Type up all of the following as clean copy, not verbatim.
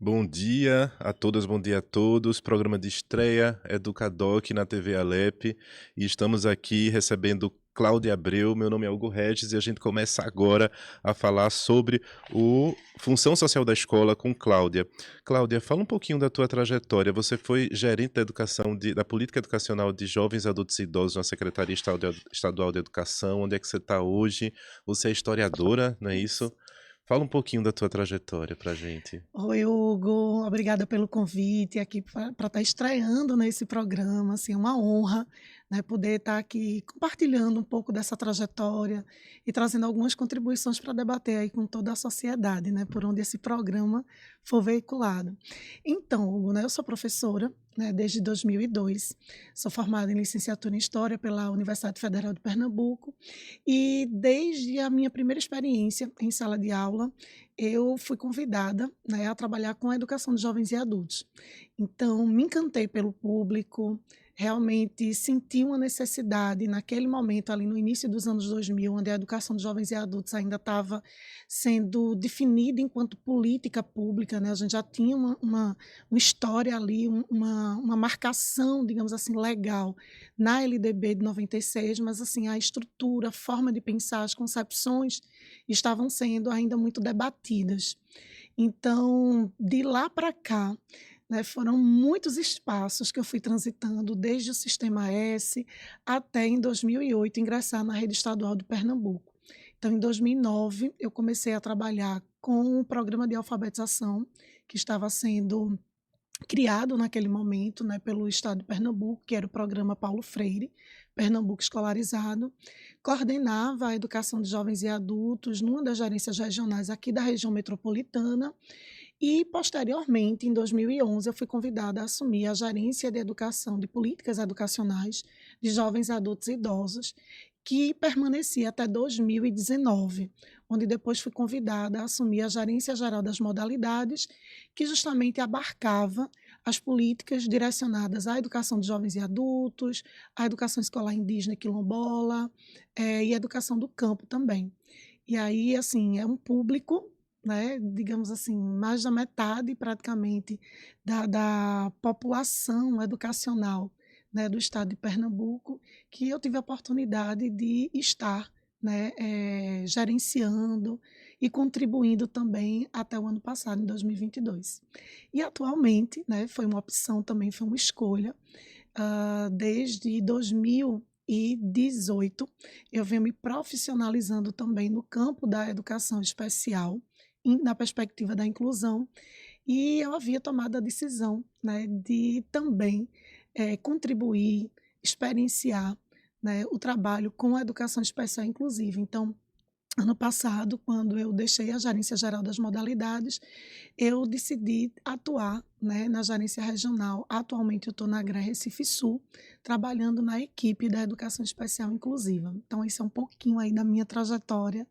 Bom dia a todas, bom dia a todos. Programa de estreia Educadoc na TV Alep e estamos aqui recebendo Cláudia Abreu. Meu nome é Hugo Regis e a gente começa agora a falar sobre o função social da escola com Cláudia. Cláudia, fala um pouquinho da tua trajetória. Você foi gerente da educação da política educacional de jovens, adultos e idosos na Secretaria Estadual de Educação. Onde é que você está hoje? Você é historiadora, não é isso? Fala um pouquinho da tua trajetória pra gente. Oi, Hugo, obrigada pelo convite aqui para estar estreando nesse programa. Assim, é uma honra, né, poder estar aqui compartilhando um pouco dessa trajetória e trazendo algumas contribuições para debater aí com toda a sociedade, né, por onde esse programa for veiculado. Então, Hugo, né, eu sou professora, né, desde 2002, sou formada em licenciatura em História pela Universidade Federal de Pernambuco e desde a minha primeira experiência em sala de aula, eu fui convidada, né, a trabalhar com a educação de jovens e adultos. Então, me encantei pelo público, realmente senti uma necessidade naquele momento, ali no início dos anos 2000, onde a educação de jovens e adultos ainda estava sendo definida enquanto política pública, né? A gente já tinha uma história ali, uma marcação, digamos assim, legal na LDB de 96, mas assim, a estrutura, a forma de pensar, as concepções estavam sendo ainda muito debatidas. Então, de lá para cá, né, foram muitos espaços que eu fui transitando, desde o Sistema S até em 2008 ingressar na rede estadual de Pernambuco. Então, em 2009, eu comecei a trabalhar com um programa de alfabetização que estava sendo criado naquele momento, né, pelo Estado de Pernambuco, que era o programa Paulo Freire, Pernambuco Escolarizado, coordenava a educação de jovens e adultos numa das gerências regionais aqui da região metropolitana e, posteriormente, em 2011, eu fui convidada a assumir a gerência de educação, de políticas educacionais de jovens, adultos e idosos, que permanecia até 2019, onde depois fui convidada a assumir a gerência geral das modalidades, que justamente abarcava as políticas direcionadas à educação de jovens e adultos, à educação escolar indígena e quilombola, e à educação do campo também. E aí, assim, é um público, né, digamos assim, mais da metade praticamente da população educacional, né, do estado de Pernambuco, que eu tive a oportunidade de estar, né, gerenciando e contribuindo também até o ano passado, em 2022. E atualmente, né, foi uma opção também, foi uma escolha, desde 2018, eu venho me profissionalizando também no campo da educação especial, na perspectiva da inclusão, e eu havia tomado a decisão, né, de também contribuir, experienciar, né, o trabalho com a educação especial inclusiva. Então, ano passado, quando eu deixei a Gerência Geral das Modalidades, eu decidi atuar, né, na gerência regional. Atualmente eu estou na GRE Recife Sul, trabalhando na equipe da Educação Especial Inclusiva. Então, isso é um pouquinho aí da minha trajetória,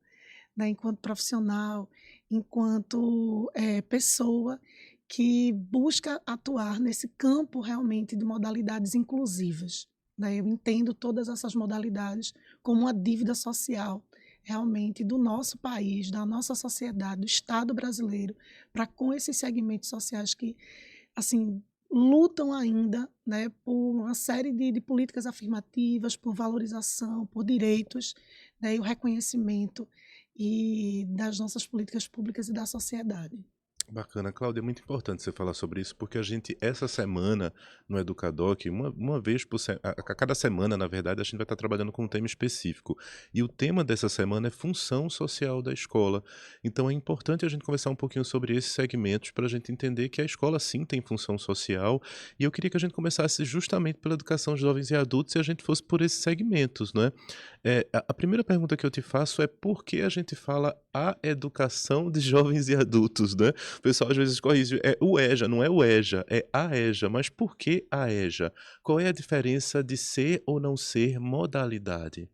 né, enquanto profissional, enquanto pessoa que busca atuar nesse campo realmente de modalidades inclusivas, né? Eu entendo todas essas modalidades como uma dívida social, realmente, do nosso país, da nossa sociedade, do Estado brasileiro, para com esses segmentos sociais que, assim, lutam ainda, né, por uma série de políticas afirmativas, por valorização, por direitos, né, e o reconhecimento das nossas políticas públicas e da sociedade. Bacana, Cláudia, é muito importante você falar sobre isso, porque a gente, essa semana, no Educadoc, uma vez a cada semana, na verdade, a gente vai estar trabalhando com um tema específico. E o tema dessa semana é função social da escola. Então é importante a gente conversar um pouquinho sobre esses segmentos para a gente entender que a escola sim tem função social. E eu queria que a gente começasse justamente pela educação de jovens e adultos e a gente fosse por esses segmentos, né? A primeira pergunta que eu te faço é por que a gente fala a educação de jovens e adultos, né? O pessoal às vezes corrige, é o EJA, não é o EJA, é a EJA. Mas por que a EJA? Qual é a diferença de ser ou não ser modalidade?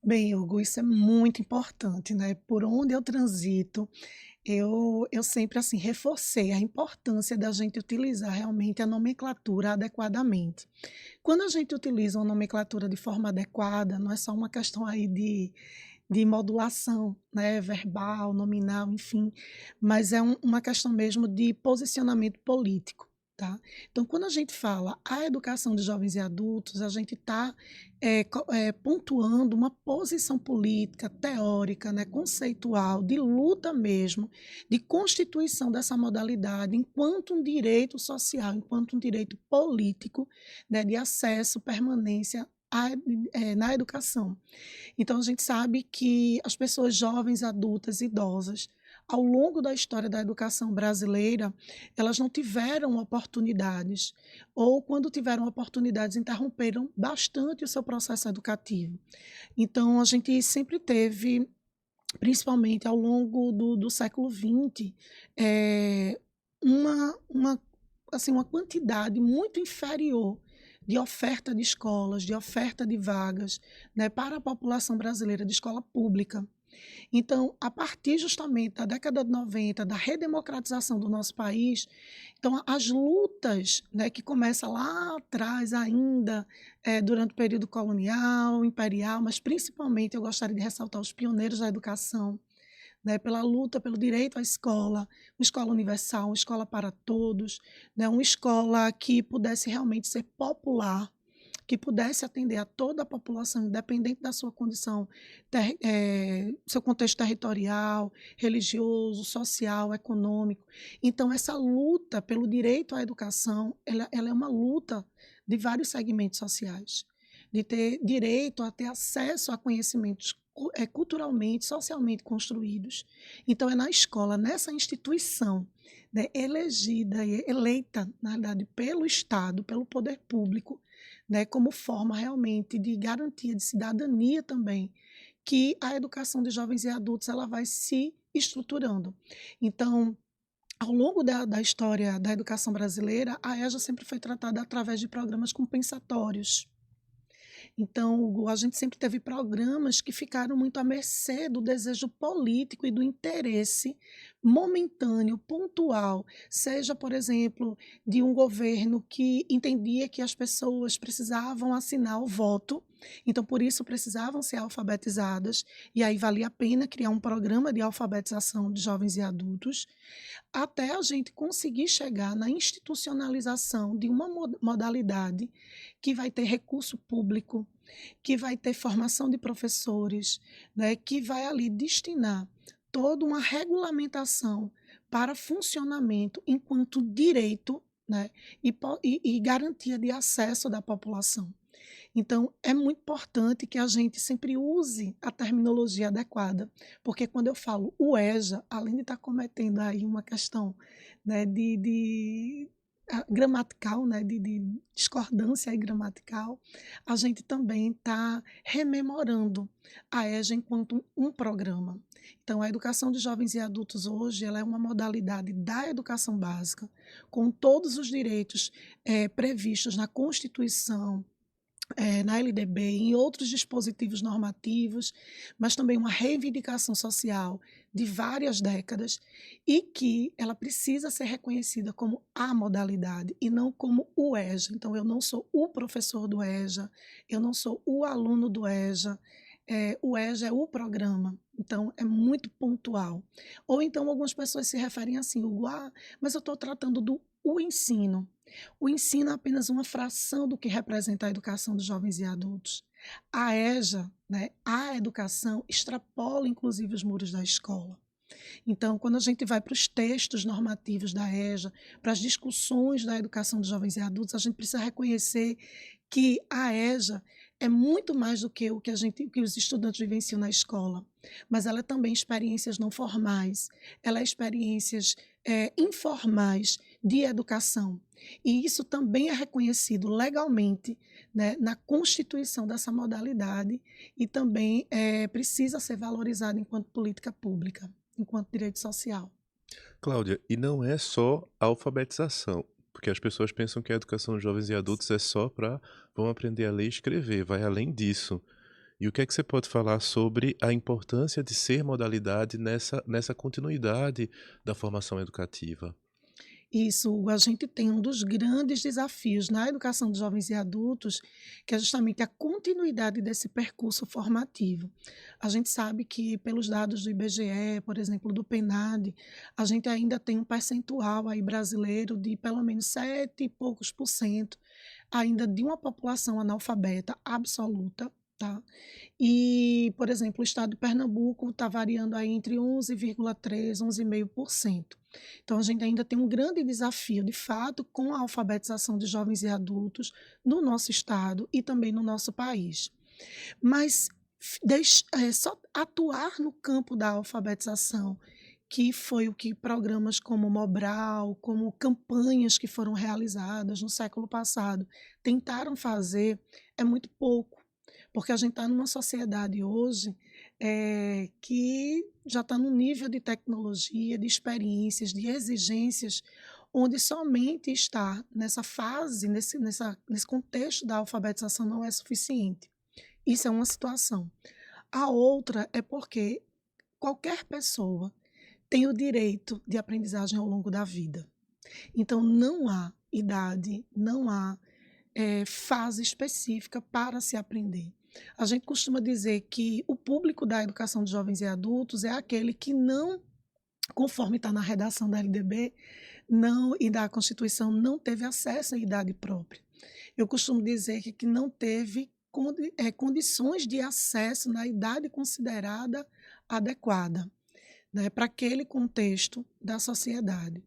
Bem, Hugo, isso é muito importante, né? Por onde eu transito, eu sempre assim reforcei a importância da gente utilizar realmente a nomenclatura adequadamente. Quando a gente utiliza uma nomenclatura de forma adequada, não é só uma questão aí de modulação, né, verbal, nominal, enfim, mas é uma questão mesmo de posicionamento político, tá? Então, quando a gente fala a educação de jovens e adultos, a gente está pontuando uma posição política, teórica, né, conceitual, de luta mesmo, de constituição dessa modalidade enquanto um direito social, enquanto um direito político, né, de acesso, permanência na educação. Então, a gente sabe que as pessoas jovens, adultas, idosas, ao longo da história da educação brasileira, elas não tiveram oportunidades, ou quando tiveram oportunidades, interromperam bastante o seu processo educativo. Então, a gente sempre teve, principalmente ao longo do século XX, uma, assim, uma quantidade muito inferior de oferta de escolas, de oferta de vagas, né, para a população brasileira de escola pública. Então, a partir justamente da década de 90, da redemocratização do nosso país, então as lutas, né, que começam lá atrás ainda, durante o período colonial, imperial, mas principalmente eu gostaria de ressaltar os pioneiros da educação, né, pela luta pelo direito à escola, uma escola universal, uma escola para todos, né, uma escola que pudesse realmente ser popular, que pudesse atender a toda a população, independente da sua condição, seu contexto territorial, religioso, social, econômico. Então, essa luta pelo direito à educação, ela é uma luta de vários segmentos sociais, de ter direito a ter acesso a conhecimentos culturalmente, socialmente construídos. Então, é na escola, nessa instituição, né, elegida e eleita, na verdade, pelo Estado, pelo poder público, né, como forma realmente de garantia de cidadania também, que a educação de jovens e adultos ela vai se estruturando. Então, ao longo da história da educação brasileira, a EJA sempre foi tratada através de programas compensatórios. Então, a gente sempre teve programas que ficaram muito à mercê do desejo político e do interesse momentâneo, pontual, seja, por exemplo, de um governo que entendia que as pessoas precisavam assinar o voto, então por isso precisavam ser alfabetizadas, e aí valia a pena criar um programa de alfabetização de jovens e adultos, até a gente conseguir chegar na institucionalização de uma modalidade que vai ter recurso público, que vai ter formação de professores, né, que vai ali destinar toda uma regulamentação para funcionamento enquanto direito, né, e garantia de acesso da população. Então, é muito importante que a gente sempre use a terminologia adequada, porque quando eu falo o EJA, além de estar cometendo aí uma questão, né, gramatical, né, de discordância aí gramatical, a gente também está rememorando a EJA enquanto um programa. Então, a educação de jovens e adultos hoje ela é uma modalidade da educação básica, com todos os direitos previstos na Constituição, na LDB e em outros dispositivos normativos, mas também uma reivindicação social de várias décadas e que ela precisa ser reconhecida como a modalidade e não como o EJA. Então, eu não sou o professor do EJA, eu não sou o aluno do EJA, o EJA é o programa, então é muito pontual. Ou então algumas pessoas se referem assim, mas eu estou tratando do o ensino. O ensino é apenas uma fração do que representa a educação dos jovens e adultos. A EJA, né, a educação, extrapola inclusive os muros da escola. Então, quando a gente vai para os textos normativos da EJA, para as discussões da educação de jovens e adultos, a gente precisa reconhecer que a EJA é muito mais do que que os estudantes vivenciam na escola, mas ela é também experiências não formais, ela é experiências informais de educação. E isso também é reconhecido legalmente, né, na constituição dessa modalidade e também precisa ser valorizado enquanto política pública, enquanto direito social. Cláudia, e não é só a alfabetização, porque as pessoas pensam que a educação de jovens e adultos é só para vão aprender a ler e escrever, vai além disso. E o que é que você pode falar sobre a importância de ser modalidade nessa continuidade da formação educativa? Isso, Hugo, a gente tem um dos grandes desafios na educação de jovens e adultos, que é justamente a continuidade desse percurso formativo. A gente sabe que, pelos dados do IBGE, por exemplo, do PNAD, a gente ainda tem um percentual aí brasileiro de pelo menos 7 e poucos por cento ainda de uma população analfabeta absoluta, tá? E, por exemplo, o estado de Pernambuco está variando aí entre 11,3% e 11,5%. Então, a gente ainda tem um grande desafio, de fato, com a alfabetização de jovens e adultos no nosso estado e também no nosso país. Mas só atuar no campo da alfabetização, que foi o que programas como Mobral, como campanhas que foram realizadas no século passado tentaram fazer, é muito pouco, porque a gente está numa sociedade hoje que já está num nível de tecnologia, de experiências, de exigências, onde somente estar nessa fase, nesse contexto da alfabetização não é suficiente. Isso é uma situação. A outra é porque qualquer pessoa tem o direito de aprendizagem ao longo da vida. Então, não há idade, não há fase específica para se aprender. A gente costuma dizer que o público da educação de jovens e adultos é aquele que não, conforme está na redação da LDB não, e da Constituição, não teve acesso à idade própria. Eu costumo dizer que não teve condições de acesso na idade considerada adequada, né, para aquele contexto da sociedade,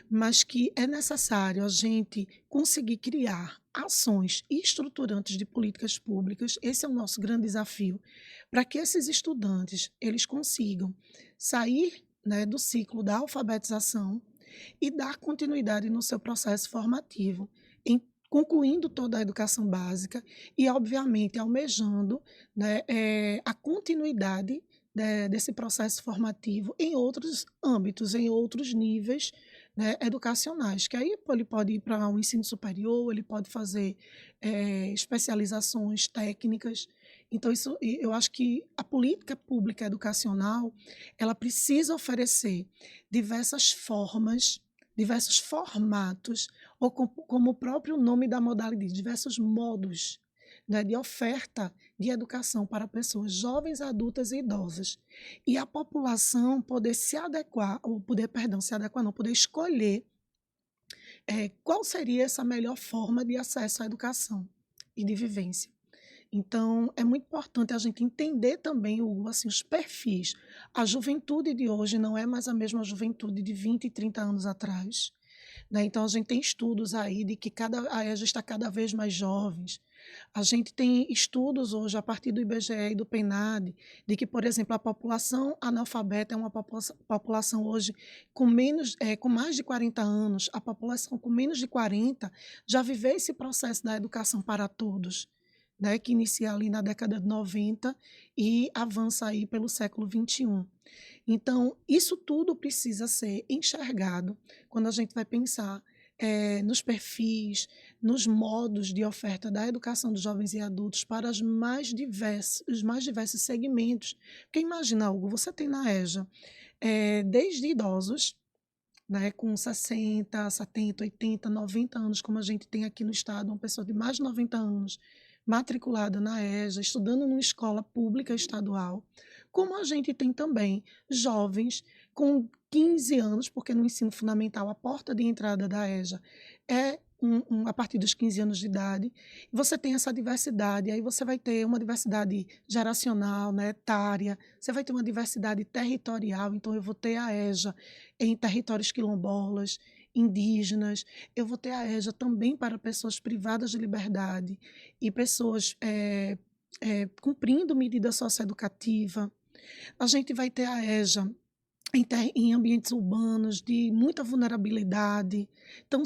mas que é necessário a gente conseguir criar ações estruturantes de políticas públicas. Esse é o nosso grande desafio, para que esses estudantes eles consigam sair, né, do ciclo da alfabetização e dar continuidade no seu processo formativo, concluindo toda a educação básica e, obviamente, almejando, né, a continuidade desse processo formativo em outros âmbitos, em outros níveis, né, educacionais, que aí ele pode ir para o ensino superior, ele pode fazer especializações técnicas. Então, isso, eu acho que a política pública educacional ela precisa oferecer diversas formas, diversos formatos, ou como o próprio nome da modalidade, diversos modos, né, de oferta de educação para pessoas jovens, adultas e idosas. E a população poder se adequar, ou poder, perdão, se adequar não, poder escolher qual seria essa melhor forma de acesso à educação e de vivência. Então, é muito importante a gente entender também assim, os perfis. A juventude de hoje não é mais a mesma juventude de 20 e 30 anos atrás, né? Então, a gente tem estudos aí de que a EJA está cada vez mais jovens. A gente tem estudos hoje, a partir do IBGE e do PNAD, de que, por exemplo, a população analfabeta é uma população hoje com mais de 40 anos, a população com menos de 40 já viveu esse processo da educação para todos, né, que inicia ali na década de 90 e avança aí pelo século XXI. Então, isso tudo precisa ser enxergado quando a gente vai pensar nos perfis, nos modos de oferta da educação dos jovens e adultos para os mais diversos segmentos. Porque imagina algo, você tem na EJA desde idosos, né, com 60, 70, 80, 90 anos, como a gente tem aqui no estado, uma pessoa de mais de 90 anos matriculada na EJA, estudando numa escola pública estadual, como a gente tem também jovens com 15 anos, porque no ensino fundamental a porta de entrada da EJA é a partir dos 15 anos de idade, você tem essa diversidade, aí você vai ter uma diversidade geracional, né, etária, você vai ter uma diversidade territorial, então eu vou ter a EJA em territórios quilombolas, indígenas, eu vou ter a EJA também para pessoas privadas de liberdade e pessoas cumprindo medida socioeducativa. A gente vai ter a EJA em ambientes urbanos de muita vulnerabilidade. Então,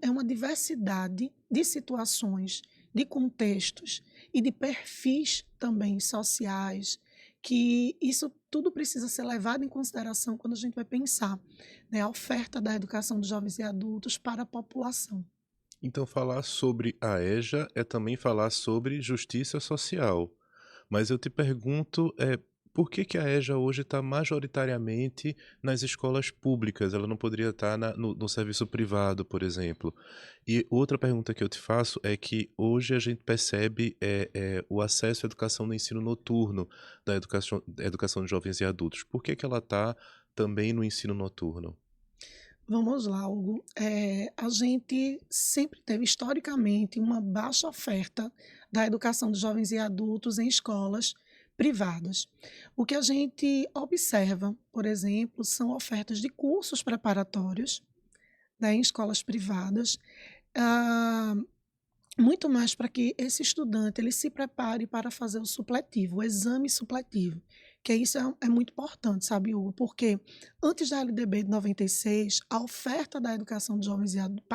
é uma diversidade de situações, de contextos e de perfis também sociais, que isso tudo precisa ser levado em consideração quando a gente vai pensar, né, a oferta da educação dos jovens e adultos para a população. Então, falar sobre a EJA é também falar sobre justiça social. Mas eu te pergunto, por que que a EJA hoje está majoritariamente nas escolas públicas? Ela não poderia estar no serviço privado, por exemplo? E outra pergunta que eu te faço é que hoje a gente percebe o acesso à educação no ensino noturno da educação de jovens e adultos. Por que que ela está também no ensino noturno? Vamos lá, Hugo. A gente sempre teve, historicamente, uma baixa oferta da educação de jovens e adultos em escolas privadas. O que a gente observa, por exemplo, são ofertas de cursos preparatórios, né, em escolas privadas, ah, muito mais para que esse estudante ele se prepare para fazer o supletivo, o exame supletivo, que isso é muito importante, sabe, Hugo? Porque antes da LDB de 96, a oferta da educação de jovens e adultos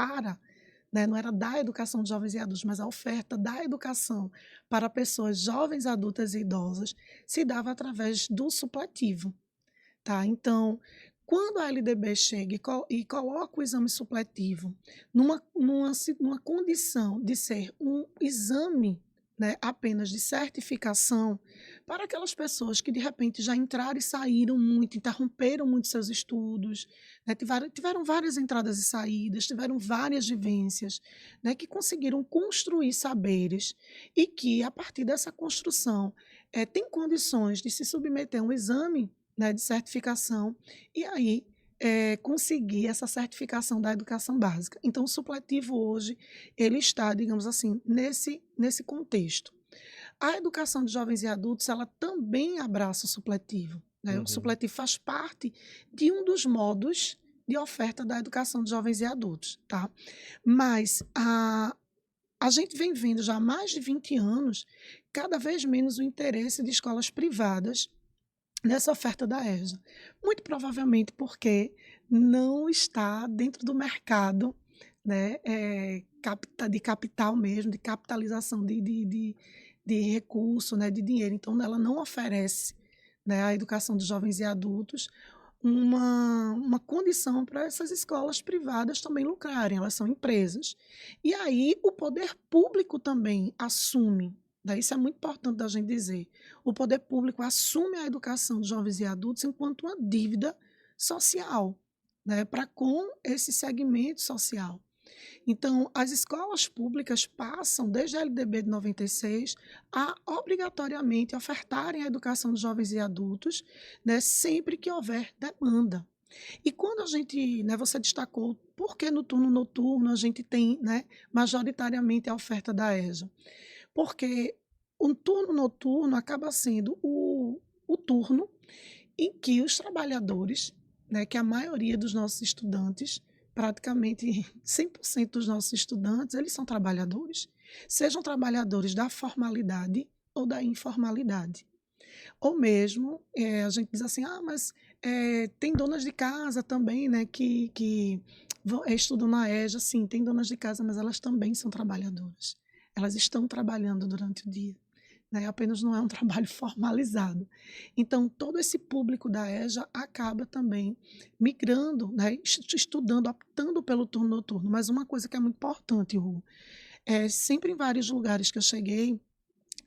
né, não era da educação de jovens e adultos, mas a oferta da educação para pessoas jovens, adultas e idosas se dava através do supletivo. Tá? Então, quando a LDB chega e coloca o exame supletivo numa condição de ser um exame, né, apenas de certificação, para aquelas pessoas que de repente já entraram e saíram muito, interromperam muito seus estudos, né, tiveram várias entradas e saídas, tiveram várias vivências, né, que conseguiram construir saberes e que, a partir dessa construção, têm condições de se submeter a um exame, né, de certificação, e aí conseguir essa certificação da educação básica. Então, o supletivo hoje, ele está, digamos assim, nesse contexto. A educação de jovens e adultos, ela também abraça o supletivo, né? O Uhum. supletivo faz parte de um dos modos de oferta da educação de jovens e adultos, tá? Mas a gente vem vendo já há mais de 20 anos, cada vez menos o interesse de escolas privadas nessa oferta da EJA. Muito provavelmente porque não está dentro do mercado, né, de capital mesmo, de capitalização de recurso, né, de dinheiro. Então, ela não oferece, né, à educação de jovens e adultos uma condição para essas escolas privadas também lucrarem, elas são empresas. E aí o poder público também assume, né, isso é muito importante da gente dizer, o poder público assume a educação de jovens e adultos enquanto uma dívida social, né, para com esse segmento social. Então, as escolas públicas passam, desde a LDB de 96, a obrigatoriamente ofertarem a educação de jovens e adultos, né, sempre que houver demanda. E quando a gente, né, você destacou por que no turno noturno a gente tem, né, majoritariamente a oferta da EJA. Porque um turno noturno acaba sendo o turno em que os trabalhadores, né, que a maioria dos nossos estudantes, praticamente 100% dos nossos estudantes, eles são trabalhadores, sejam trabalhadores da formalidade ou da informalidade. Ou mesmo, a gente diz assim, mas tem donas de casa também, né, que estudam na EJA, sim, tem donas de casa, mas elas também são trabalhadoras. Elas estão trabalhando durante o dia, né, apenas não é um trabalho formalizado. Então, todo esse público da EJA acaba também migrando, né, estudando, optando pelo turno noturno. Mas uma coisa que é muito importante, Hugo, sempre em vários lugares que eu cheguei,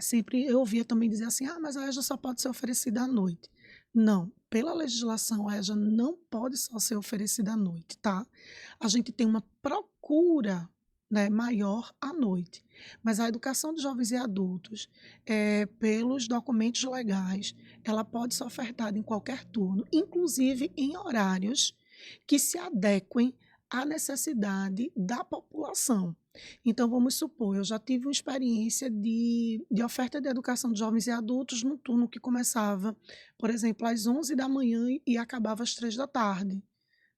sempre eu ouvia também dizer assim, mas a EJA só pode ser oferecida à noite. Não, pela legislação, a EJA não pode só ser oferecida à noite, tá? A gente tem uma procura, né, maior à noite. Mas a educação de jovens e adultos, pelos documentos legais, ela pode ser ofertada em qualquer turno, inclusive em horários que se adequem à necessidade da população. Então, vamos supor, eu já tive uma experiência de oferta de educação de jovens e adultos num turno que começava, por exemplo, às 11 da manhã e acabava às 3 da tarde,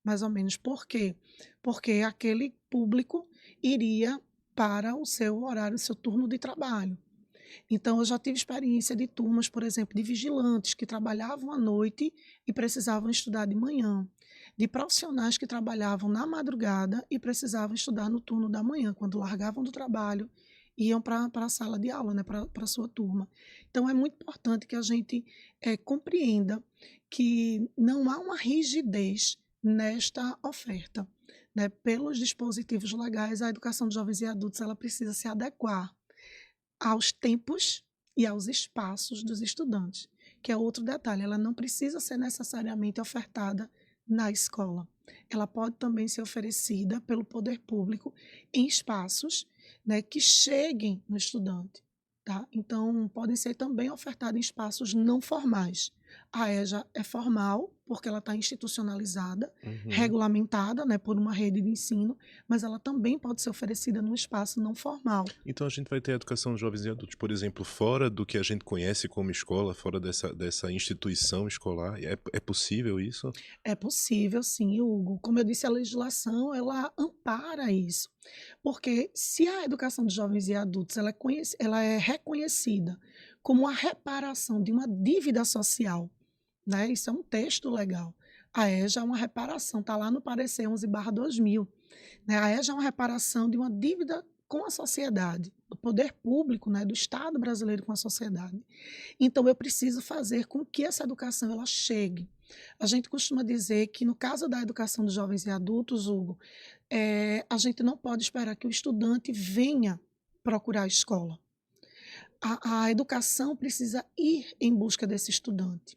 mais ou menos. Por quê? Porque aquele público iria para o seu horário, o seu turno de trabalho. Então, eu já tive experiência de turmas, por exemplo, de vigilantes que trabalhavam à noite e precisavam estudar de manhã, de profissionais que trabalhavam na madrugada e precisavam estudar no turno da manhã, quando largavam do trabalho, iam para a sala de aula, né, para a sua turma. Então, é muito importante que a gente compreenda que não há uma rigidez nesta oferta. Né? Pelos dispositivos legais, a educação de jovens e adultos ela precisa se adequar aos tempos e aos espaços dos estudantes. que é outro detalhe, ela não precisa ser necessariamente ofertada na escola. Ela pode também ser oferecida pelo poder público em espaços, né, que cheguem no estudante. Tá? Então, podem ser também ofertadas em espaços não formais. A EJA é formal, porque ela está institucionalizada, Uhum. regulamentada, né, por uma rede de ensino, mas ela também pode ser oferecida num espaço não formal. Então a gente vai ter a educação de jovens e adultos, por exemplo, fora do que a gente conhece como escola, fora dessa instituição escolar. É possível isso? É possível, sim, Hugo. Como eu disse, a legislação ela ampara isso, porque se a educação de jovens e adultos ela é reconhecida como a reparação de uma dívida social, né? Isso é um texto legal. A EJA é uma reparação, está lá no parecer 11/2000. Né? A EJA é uma reparação de uma dívida com a sociedade, do poder público, né, do Estado brasileiro com a sociedade. Então, eu preciso fazer com que essa educação ela chegue. A gente costuma dizer que, no caso da educação dos jovens e adultos, Hugo, a gente não pode esperar que o estudante venha procurar a escola. A educação precisa ir em busca desse estudante.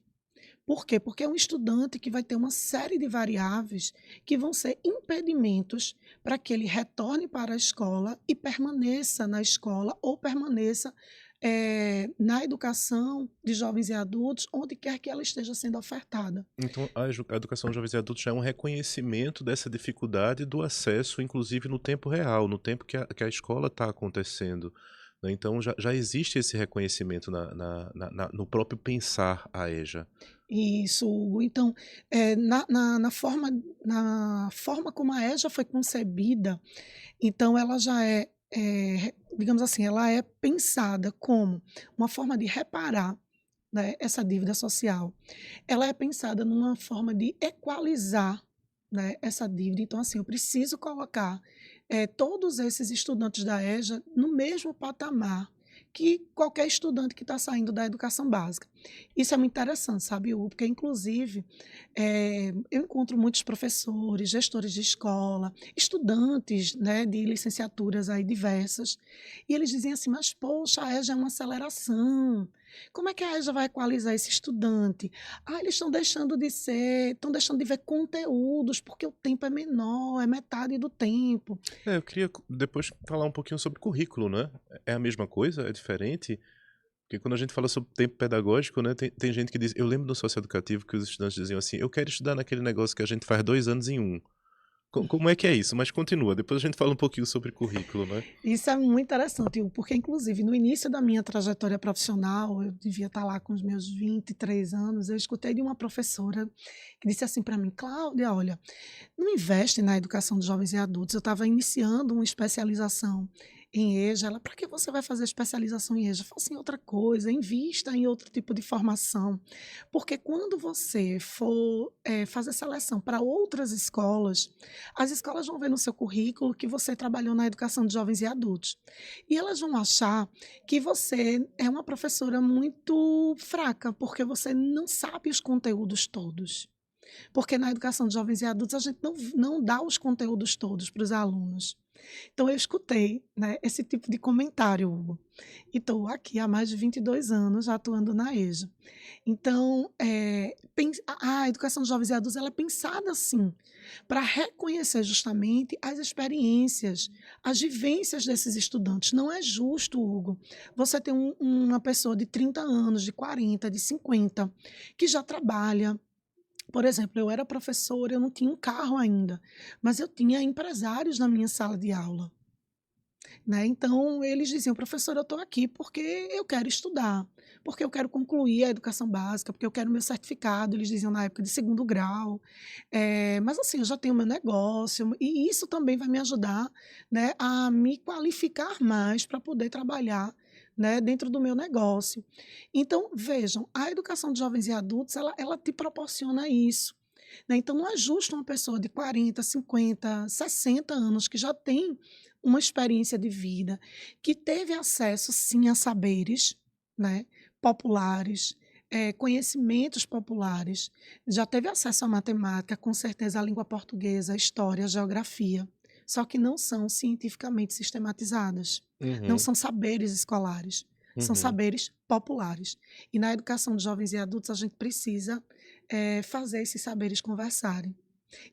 Por quê? Porque é um estudante que vai ter uma série de variáveis que vão ser impedimentos para que ele retorne para a escola e permaneça na escola ou permaneça na educação de jovens e adultos, onde quer que ela esteja sendo ofertada. Então a educação de jovens e adultos já é um reconhecimento dessa dificuldade do acesso, inclusive no tempo real, no tempo que a escola está acontecendo. Né? Então já existe esse reconhecimento no próprio pensar a EJA. Isso, Hugo. Então, na forma como a EJA foi concebida, então ela já digamos assim, ela é pensada como uma forma de reparar, né, essa dívida social. Ela é pensada numa forma de equalizar, né, essa dívida. Então, assim, eu preciso colocar todos esses estudantes da EJA no mesmo patamar que qualquer estudante que está saindo da educação básica. Isso é muito interessante, sabe, Hugo? Porque, inclusive, eu encontro muitos professores, gestores de escola, estudantes, né, de licenciaturas aí diversas, e eles dizem assim, mas, poxa, a EJA é uma aceleração. Como é que a EJA vai equalizar esse estudante? Ah, eles estão deixando de ver conteúdos, porque o tempo é menor, é metade do tempo. Eu queria depois falar um pouquinho sobre currículo, né? É a mesma coisa? É diferente? Porque quando a gente fala sobre tempo pedagógico, né, tem gente que diz. Eu lembro no socioeducativo que os estudantes diziam assim: eu quero estudar naquele negócio que a gente faz 2 anos em um. Como é que é isso? Mas continua, depois a gente fala um pouquinho sobre currículo, né? Isso é muito interessante, Hugo, porque, inclusive, no início da minha trajetória profissional, eu devia estar lá com os meus 23 anos, eu escutei de uma professora que disse assim para mim, Cláudia, olha, não investe na educação de jovens e adultos. Eu estava iniciando uma especialização em EJA. Ela, para que você vai fazer especialização em EJA? Faça em outra coisa, invista em outro tipo de formação. Porque quando você for fazer seleção para outras escolas, as escolas vão ver no seu currículo que você trabalhou na educação de jovens e adultos. E elas vão achar que você é uma professora muito fraca, porque você não sabe os conteúdos todos. Porque na educação de jovens e adultos a gente não dá os conteúdos todos para os alunos. Então eu escutei, né, esse tipo de comentário, Hugo. E estou aqui há mais de 22 anos atuando na EJA. Então, a educação de jovens e adultos ela é pensada assim, para reconhecer justamente as experiências, as vivências desses estudantes. Não é justo, Hugo, você ter uma pessoa de 30 anos, de 40, de 50, que já trabalha. Por exemplo, eu era professora, eu não tinha um carro ainda, mas eu tinha empresários na minha sala de aula, né? Então, eles diziam, professora, eu estou aqui porque eu quero estudar, porque eu quero concluir a educação básica, porque eu quero meu certificado, eles diziam na época de segundo grau, mas assim, eu já tenho meu negócio, e isso também vai me ajudar, né, a me qualificar mais para poder trabalhar, né, dentro do meu negócio. Então, vejam, a educação de jovens e adultos, ela te proporciona isso. Né? Então, não é justo uma pessoa de 40, 50, 60 anos que já tem uma experiência de vida, que teve acesso, sim, a saberes, né, populares, conhecimentos populares, já teve acesso à matemática, com certeza à língua portuguesa, à história, à geografia, só que não são cientificamente sistematizadas, não Uhum. são saberes escolares. são Uhum. saberes populares. E na educação de jovens e adultos, a gente precisa fazer esses saberes conversarem.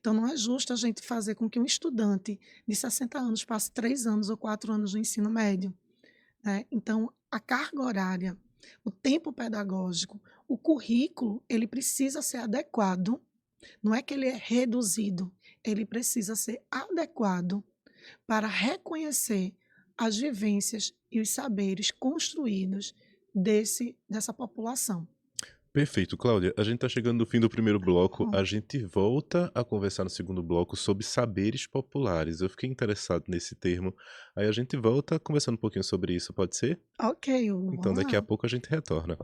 Então, não é justo a gente fazer com que um estudante de 60 anos passe 3 anos ou 4 anos no ensino médio, né? Então, a carga horária, o tempo pedagógico, o currículo, ele precisa ser adequado. Não é que ele é reduzido, ele precisa ser adequado para reconhecer as vivências e os saberes construídos dessa população. Perfeito, Cláudia. A gente está chegando no fim do primeiro bloco. Hum, A gente volta a conversar no segundo bloco sobre saberes populares. Eu fiquei interessado nesse termo. Aí a gente volta conversando um pouquinho sobre isso, pode ser? ok, Hugo, Então vamos daqui a lá. pouco a gente retorna.